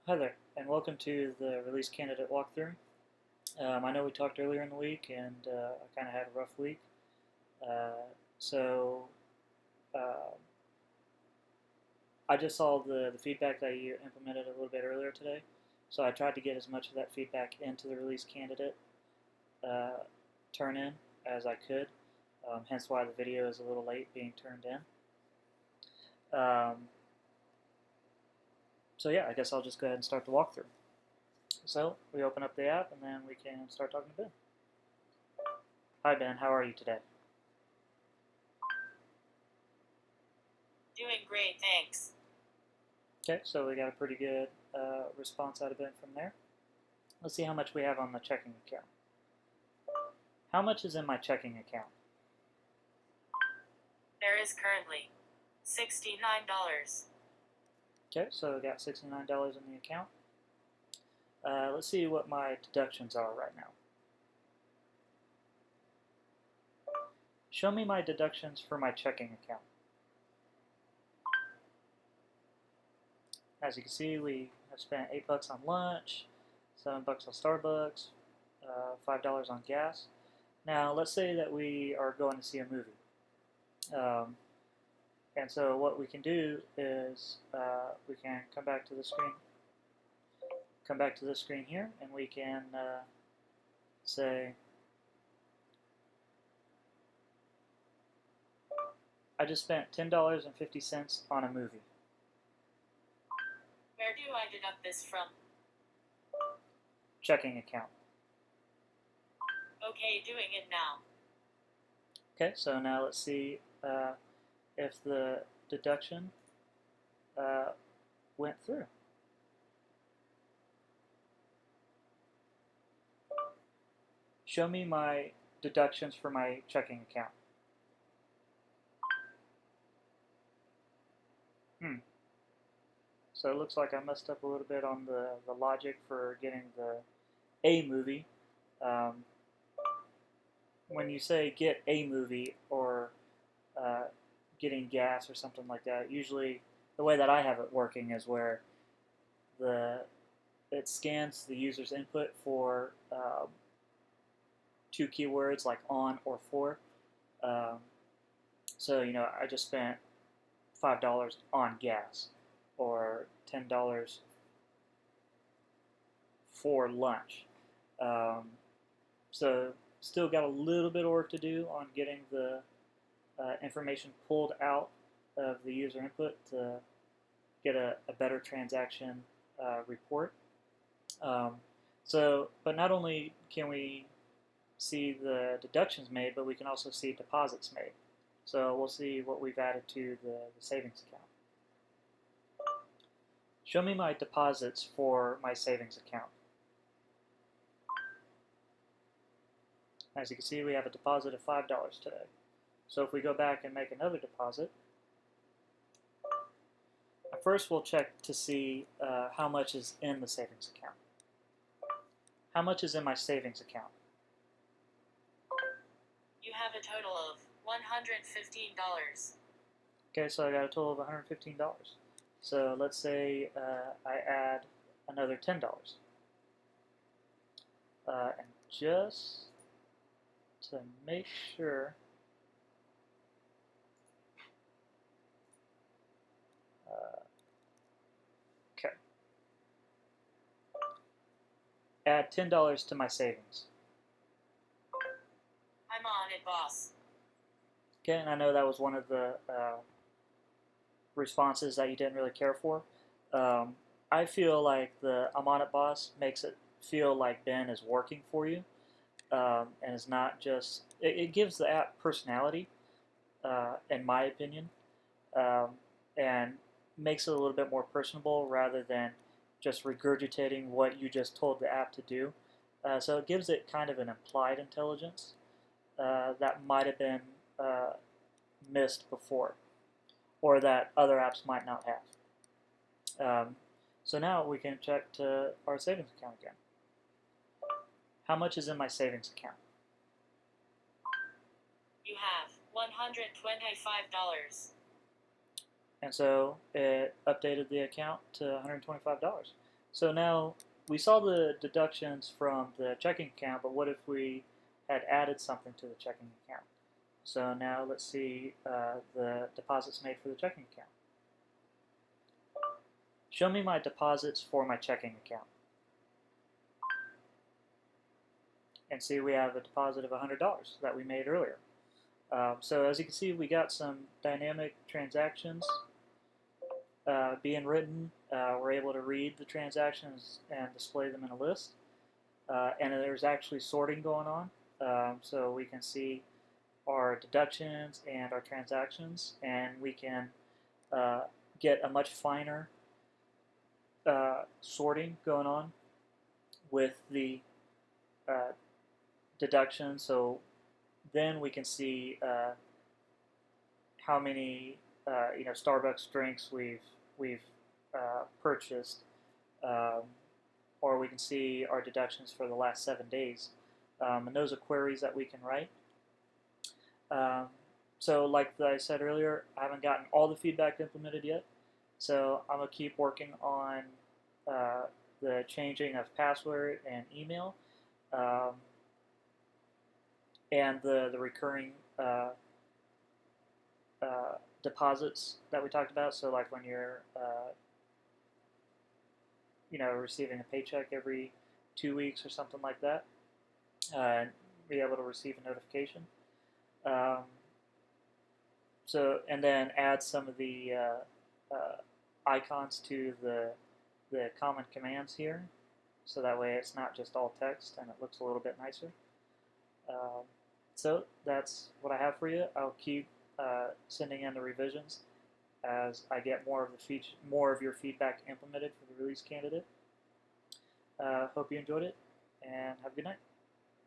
Hi there, and welcome to the release candidate walkthrough. I know we talked earlier in the week, and I kind of had a rough week. Uh, so uh, I just saw the feedback that you implemented a little bit earlier today. So I tried to get as much of that feedback into the release candidate uh, turn in as I could. Hence why the video is a little late being turned in. So yeah, I guess I'll just go ahead and start the walkthrough. So we open up the app, and then we can start talking to Ben. Hi Ben, how are you today? Doing great, thanks. Okay, so we got a pretty good response out of it from there. Let's see how much we have on the checking account. How much is in my checking account? There is currently $69. Okay, so we got $69 in the account. Let's see what my deductions are right now. Show me my deductions for my checking account. As you can see, we have spent $8 on lunch, $7 on Starbucks, $5 on gas. Now, let's say that we are going to see a movie. And so what we can do is we can come back to the screen here, and we can say, I just spent $10.50 on a movie. Where do I deduct this from? Checking account. Okay, doing it now. Okay, so now let's see if the deduction went through. Show me my deductions for my checking account. So it looks like I messed up a little bit on the logic for getting the A movie. Um, when you say get a movie or uh, getting gas or something like that, usually the way that I have it working is where the it scans the user's input for two keywords like on or for. Um, so I just spent $5 on gas or $10 for lunch. Um, so still got a little bit of work to do on getting the information pulled out of the user input to get a better transaction report. But not only can we see the deductions made, but we can also see deposits made. So we'll see what we've added to the savings account. Show me my deposits for my savings account. As you can see, we have a deposit of $5 today. So if we go back and make another deposit, first we'll check to see how much is in the savings account. How much is in my savings account? You have a total of $115. Okay, so I got a total of $115. So let's say I add another $10. And just to make sure, okay, add $10 to my savings. I'm on it, boss. Okay, and I know that was one of the responses that you didn't really care for. I feel like the I'm on it boss makes it feel like Ben is working for you, and is not just. It gives the app personality, in my opinion, um, and makes it a little bit more personable rather than just regurgitating what you just told the app to do. So it gives it kind of an implied intelligence that might have been uh, missed before, or that other apps might not have. So now we can check to our savings account again. How much is in my savings account? You have $125. And so it updated the account to $125. So now we saw the deductions from the checking account, but what if we had added something to the checking account? So now let's see the deposits made for the checking account. Show me my deposits for my checking account. And see we have a deposit of $100 that we made earlier. So as you can see, we got some dynamic transactions being written. We're able to read the transactions and display them in a list. And there's actually sorting going on. So we can see our deductions and our transactions, and we can get a much finer sorting going on with the deduction. So then we can see how many Starbucks drinks we've purchased, or we can see our deductions for the last 7 days, and those are queries that we can write. So like I said earlier, I haven't gotten all the feedback implemented yet, so I'm gonna keep working on the changing of password and email, and the recurring deposits that we talked about. So like when you're receiving a paycheck every 2 weeks or something like that, and be able to receive a notification. And then add some of the icons to the common commands here, so that way it's not just all text and it looks a little bit nicer. So that's what I have for you. I'll keep sending in the revisions as I get more of your feedback implemented for the release candidate. Hope you enjoyed it, and have a good night.